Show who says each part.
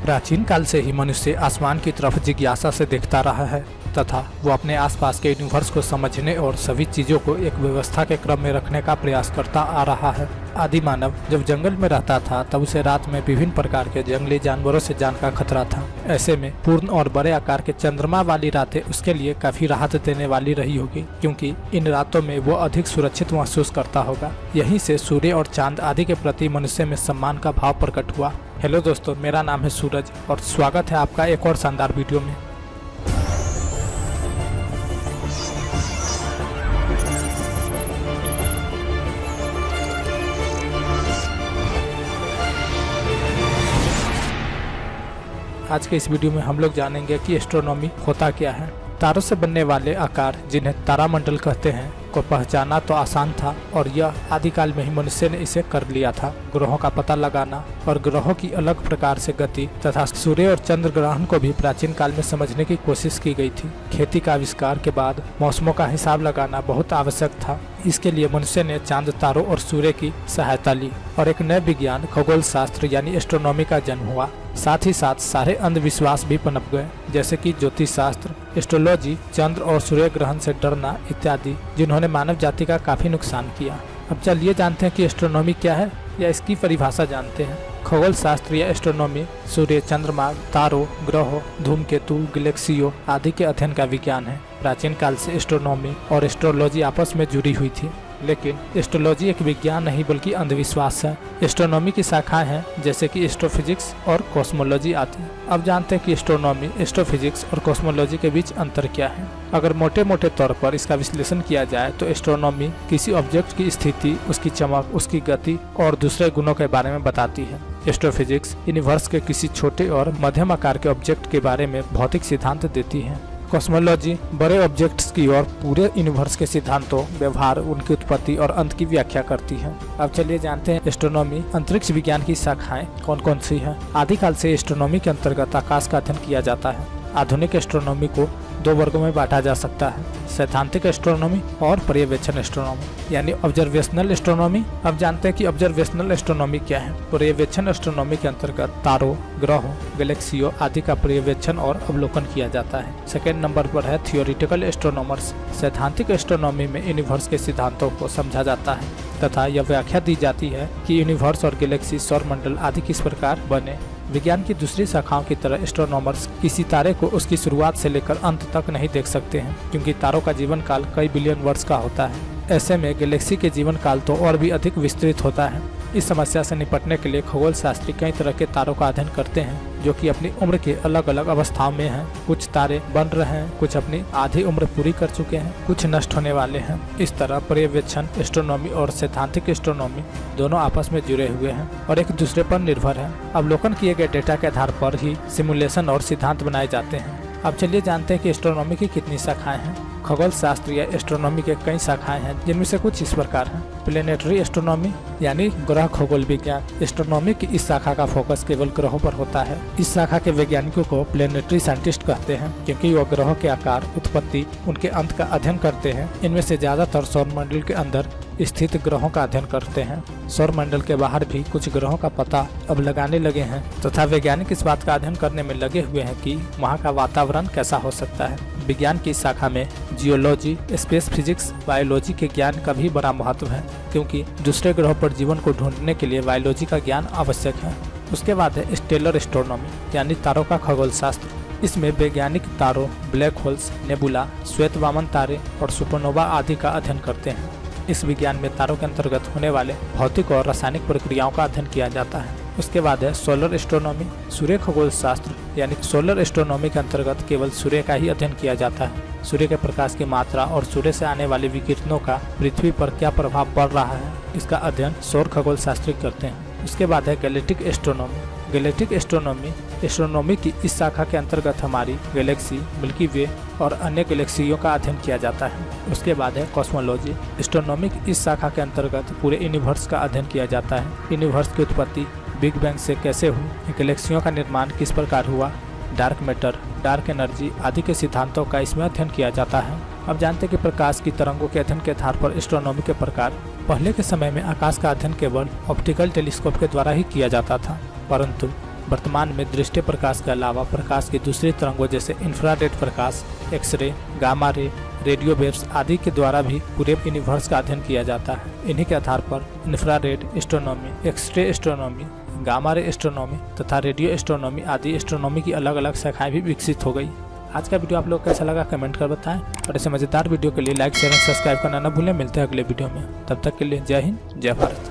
Speaker 1: प्राचीन काल से ही मनुष्य आसमान की तरफ जिज्ञासा से देखता रहा है तथा वो अपने आसपास के यूनिवर्स को समझने और सभी चीजों को एक व्यवस्था के क्रम में रखने का प्रयास करता आ रहा है। आदि मानव जब जंगल में रहता था तब उसे रात में विभिन्न प्रकार के जंगली जानवरों से जान का खतरा था। ऐसे में पूर्ण और बड़े आकार के चंद्रमा वाली रातें उसके लिए काफी राहत देने वाली रही होगी, क्योंकि इन रातों में वो अधिक सुरक्षित महसूस करता होगा। यहीं से सूर्य और चांद आदि के प्रति मनुष्य में सम्मान का भाव प्रकट हुआ। हेलो दोस्तों, मेरा नाम है सूरज और स्वागत है आपका एक और शानदार वीडियो में। आज के इस वीडियो में हम लोग जानेंगे कि एस्ट्रोनॉमी होता क्या है। तारों से बनने वाले आकार, जिन्हें तारामंडल कहते हैं, को पहचाना तो आसान था और यह आदिकाल में ही मनुष्य ने इसे कर लिया था। ग्रहों का पता लगाना और ग्रहों की अलग प्रकार से गति तथा सूर्य और चंद्र ग्रहण को भी प्राचीन काल में समझने की कोशिश की गई थी। खेती का आविष्कार के बाद मौसमों का हिसाब लगाना बहुत आवश्यक था। इसके लिए मनुष्य ने चांद, तारों और सूर्य की सहायता ली और एक नए विज्ञान खगोल शास्त्र यानी एस्ट्रोनॉमी का जन्म हुआ। साथ ही साथ सारे अंधविश्वास भी पनप गए, जैसे कि ज्योतिष शास्त्र, एस्ट्रोलॉजी, चंद्र और सूर्य ग्रहण से डरना इत्यादि, जिन्होंने मानव जाति का काफी नुकसान किया। अब चलिए जानते हैं कि एस्ट्रोनॉमी क्या है या इसकी परिभाषा जानते हैं। खगोल शास्त्र या एस्ट्रोनॉमी सूर्य, चंद्रमा, तारों, ग्रहों, धूमकेतु, गैलेक्सियों आदि के अध्ययन का विज्ञान है। प्राचीन काल से एस्ट्रोनॉमी और एस्ट्रोलॉजी आपस में जुड़ी हुई थी, लेकिन एस्ट्रोलॉजी एक विज्ञान नहीं बल्कि अंधविश्वास है। एस्ट्रोनॉमी की शाखाएं हैं जैसे कि एस्ट्रोफिजिक्स और कॉस्मोलॉजी आदि। अब जानते हैं कि एस्ट्रोनॉमी, एस्ट्रोफिजिक्स और कॉस्मोलॉजी के बीच अंतर क्या है। अगर मोटे मोटे तौर पर इसका विश्लेषण किया जाए तो एस्ट्रोनॉमी किसी ऑब्जेक्ट की स्थिति, उसकी चमक, उसकी गति और दूसरे गुणों के बारे में बताती है। एस्ट्रोफिजिक्स यूनिवर्स के किसी छोटे और मध्यम आकार के ऑब्जेक्ट के बारे में भौतिक सिद्धांत देती है। कॉस्मोलॉजी बड़े ऑब्जेक्ट्स की और पूरे यूनिवर्स के सिद्धांतों, व्यवहार, उनकी उत्पत्ति और अंत की व्याख्या करती है। अब चलिए जानते हैं एस्ट्रोनॉमी अंतरिक्ष विज्ञान की शाखाएं कौन कौन सी है। आदिकाल से एस्ट्रोनॉमी के अंतर्गत आकाश का अध्ययन किया जाता है। आधुनिक एस्ट्रोनॉमी को दो वर्गों में बांटा जा सकता है, सैद्धांतिक एस्ट्रोनॉमी और पर्यवेक्षण एस्ट्रोनॉमी यानी ऑब्जर्वेशनल एस्ट्रोनॉमी। अब जानते हैं कि ऑब्जर्वेशनल एस्ट्रोनॉमी क्या है। पर्यवेक्षण एस्ट्रोनॉमी के अंतर्गत तारों, ग्रहों, गैलेक्सियों आदि का पर्यवेक्षण और अवलोकन किया जाता है। सेकेंड नंबर पर है थियोरिटिकल एस्ट्रोनॉमर्स। सैद्धांतिक एस्ट्रोनॉमी में यूनिवर्स के सिद्धांतों को समझा जाता है तथा यह व्याख्या दी जाती है कि यूनिवर्स और गैलेक्सी, सौरमंडल आदि किस प्रकार बने। विज्ञान की दूसरी शाखाओं की तरह एस्ट्रोनॉमर्स किसी तारे को उसकी शुरुआत से लेकर अंत तक नहीं देख सकते हैं, क्योंकि तारों का जीवन काल कई बिलियन वर्ष का होता है। ऐसे में गैलेक्सी के जीवन काल तो और भी अधिक विस्तृत होता है। इस समस्या से निपटने के लिए खगोल शास्त्री कई तरह के तारों का अध्ययन करते हैं, जो कि अपनी उम्र के अलग अलग अवस्थाओं में हैं। कुछ तारे बन रहे हैं, कुछ अपनी आधी उम्र पूरी कर चुके हैं, कुछ नष्ट होने वाले हैं। इस तरह पर्यवेक्षण एस्ट्रोनॉमी और सैद्धांतिक एस्ट्रोनॉमी दोनों आपस में जुड़े हुए हैं और एक दूसरे पर निर्भर हैं। अवलोकन किए गए डेटा के आधार पर ही सिमुलेशन और सिद्धांत बनाए जाते हैं। अब चलिए जानते हैं कि एस्ट्रोनॉमी की कितनी शाखाएं हैं। खगोल शास्त्र या एस्ट्रोनॉमी के कई शाखाएं हैं, जिनमें से कुछ इस प्रकार हैं। प्लेनेटरी एस्ट्रोनॉमी यानी ग्रह खगोल विज्ञान। एस्ट्रोनॉमी की इस शाखा का फोकस केवल ग्रहों पर होता है। इस शाखा के वैज्ञानिकों को प्लेनेटरी साइंटिस्ट कहते हैं, क्योंकि वो ग्रहों के आकार, उत्पत्ति, उनके अंत का अध्ययन करते हैं। इनमें से ज्यादातर सौरमंडल के अंदर स्थित ग्रहों का अध्ययन करते हैं। सौरमंडल के बाहर भी कुछ ग्रहों का पता अब लगाने लगे हैं तथा वैज्ञानिक इस बात का अध्ययन करने में लगे हुए हैं कि वहाँ का वातावरण कैसा हो सकता है। विज्ञान की शाखा में जियोलॉजी, स्पेस फिजिक्स, बायोलॉजी के ज्ञान का भी बड़ा महत्व है, क्योंकि दूसरे ग्रहों पर जीवन को ढूंढने के लिए बायोलॉजी का ज्ञान आवश्यक है। उसके बाद है स्टेलर एस्ट्रोनॉमी यानी तारों का खगोल शास्त्र। इसमें वैज्ञानिक तारों, ब्लैक होल्स, नेबुला, श्वेत वामन तारे और सुपरनोवा आदि का अध्ययन करते हैं। इस विज्ञान में तारों के अंतर्गत होने वाले भौतिक और रासायनिक प्रक्रियाओं का अध्ययन किया जाता है। उसके बाद है सोलर एस्ट्रोनॉमी। सूर्य खगोल शास्त्र यानी सोलर एस्ट्रोनॉमी के अंतर्गत केवल सूर्य का ही अध्ययन किया जाता है। सूर्य के प्रकाश की मात्रा और सूर्य से आने वाले विकिरणों का पृथ्वी पर क्या प्रभाव पड़ रहा है, इसका अध्ययन सौर खगोल शास्त्री करते हैं। उसके बाद है गैलेक्टिक एस्ट्रोनॉमी। गैलेक्टिक एस्ट्रोनॉमी की इस शाखा के अंतर्गत हमारी गैलेक्सी, मिल्की वे और अन्य गैलेक्सियों का अध्ययन किया जाता है। उसके बाद है कॉस्मोलॉजी। एस्ट्रोनॉमी की इस शाखा के अंतर्गत पूरे यूनिवर्स का अध्ययन किया जाता है। यूनिवर्स की उत्पत्ति बिग बैंग से कैसे हुई, गैलेक्सियों का निर्माण किस प्रकार हुआ, डार्क मैटर, डार्क एनर्जी आदि के सिद्धांतों का इसमें अध्ययन किया जाता है। अब जानते हैं कि प्रकाश की तरंगों के अध्ययन के आधार पर एस्ट्रोनॉमी के प्रकार। पहले के समय में आकाश का अध्ययन केवल ऑप्टिकल टेलीस्कोप के द्वारा ही किया जाता था, परंतु वर्तमान में दृष्टि प्रकाश के अलावा प्रकाश की दूसरी तरंगों जैसे इंफ्रारेड प्रकाश, x ray, gamma ray, radio waves आदि के द्वारा भी पूरे यूनिवर्स का अध्ययन किया जाता है। इन्हीं के आधार पर infrared astronomy, x ray astronomy, gamma ray astronomy तथा रेडियो एस्ट्रोनॉमी आदि एस्ट्रोनॉमी की अलग अलग शाखाएं भी विकसित हो गई। आज का वीडियो आप लोग कैसा लगा कमेंट कर बताएं और ऐसे मजेदार वीडियो के लिए लाइक शेयर और सब्सक्राइब करना न भूलें। मिलते हैं अगले वीडियो में, तब तक के लिए जय हिंद, जय भारत।